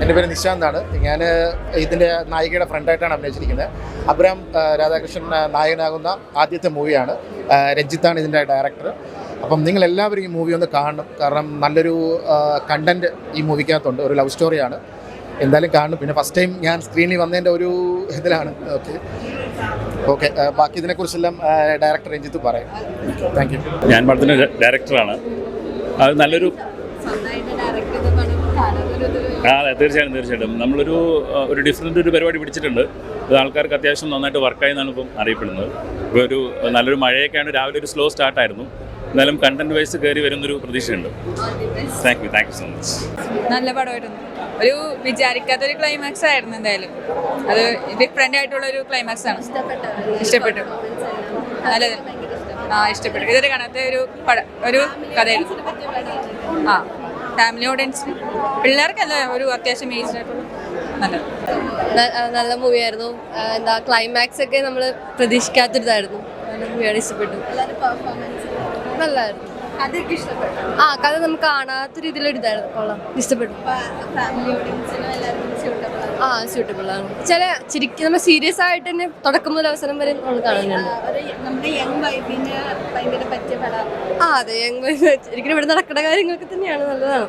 എൻ്റെ പേര് നിശാന്താണ്. ഞാൻ ഇതിൻ്റെ നായികയുടെ ഫ്രണ്ടായിട്ടാണ് അഭിനയിച്ചിരിക്കുന്നത്. അബ്രഹാം രാധാകൃഷ്ണൻ നായകനാകുന്ന ആദ്യത്തെ മൂവിയാണ്. രഞ്ജിത്താണ് ഇതിൻ്റെ ഡയറക്ടർ. അപ്പം നിങ്ങളെല്ലാവരും ഈ മൂവി ഒന്ന് കാണണം. കാരണം നല്ലൊരു കണ്ടൻറ്റ് ഈ മൂവിക്കകത്തുണ്ട്. ഒരു ലവ് സ്റ്റോറിയാണ്. എന്തായാലും കാണണം. പിന്നെ ഫസ്റ്റ് ടൈം ഞാൻ സ്ക്രീനിൽ വന്നതിൻ്റെ ഒരു ഇതിലാണ്. ഓക്കെ ബാക്കി ഇതിനെക്കുറിച്ചെല്ലാം ഡയറക്ടർ രഞ്ജിത്ത് പറയും. Thank you. ഞാൻ പടത്തിൻ്റെ ഡയറക്ടറാണ്. അത് നല്ലൊരു അതെ തീർച്ചയായിട്ടും നമ്മളൊരു ഡിഫറെൻ്റ് ഒരു പരിപാടി പിടിച്ചിട്ടുണ്ട്. ഇത് ആൾക്കാർക്ക് അത്യാവശ്യം നന്നായിട്ട് വർക്കായി എന്നാണ് ഇപ്പം അറിയപ്പെടുന്നത്. ഇപ്പോൾ നല്ലൊരു മഴയൊക്കെയാണ്. രാവിലെ ഒരു സ്ലോ സ്റ്റാർട്ടായിരുന്നു. എന്നാലും കണ്ടന്റ് വൈസ് കയറി വരുന്നൊരു പ്രതീക്ഷയുണ്ട്. Thank you so much. നല്ല പടമായിരുന്നു. ഒരു വിചാരിക്കാത്തൊരു ക്ലൈമാക്സ് ആയിരുന്നു. എന്തായാലും അത് ഡിഫറെൻ്റ് ആയിട്ടുള്ള ഒരു ക്ലൈമാക്സ് ആണ്. ഇഷ്ടപ്പെട്ടു. നല്ലത്. ഇഷ്ടപ്പെട്ടു. ഇതൊരു കാണാത്ത ഒരു കഥയായിരുന്നു. ഫാമിലി ഓഡിയൻസിന് പിള്ളേർക്കല്ല, ഒരു അത്യാവശ്യം ഏജ് ആയിട്ടുള്ള നല്ല മൂവിയായിരുന്നു. ക്ലൈമാക്സ് ഒക്കെ നമ്മൾ പ്രതീക്ഷിക്കാത്തൊരിതായിരുന്നു. നല്ല മൂവിയാണ്. ഇഷ്ടപ്പെട്ടു. നല്ലായിരുന്നു. കഥ നമുക്ക് കാണാത്ത രീതിയിലൊരിതായിരുന്നു. കൊള്ളാം. ഇഷ്ടപ്പെട്ടു. സ്യൂട്ടബിൾ ആണ്. നമ്മൾ സീരിയസ് ആയിട്ട് തന്നെ തുടക്കം മുതൽ അവസരം വരെ നമ്മൾ കാണുന്നുണ്ട്. അതെ, യങ് വൈബ് ശരിക്കും ഇവിടെ നടക്കുന്ന കാര്യങ്ങളൊക്കെ തന്നെയാണ്. നല്ലതാണ്.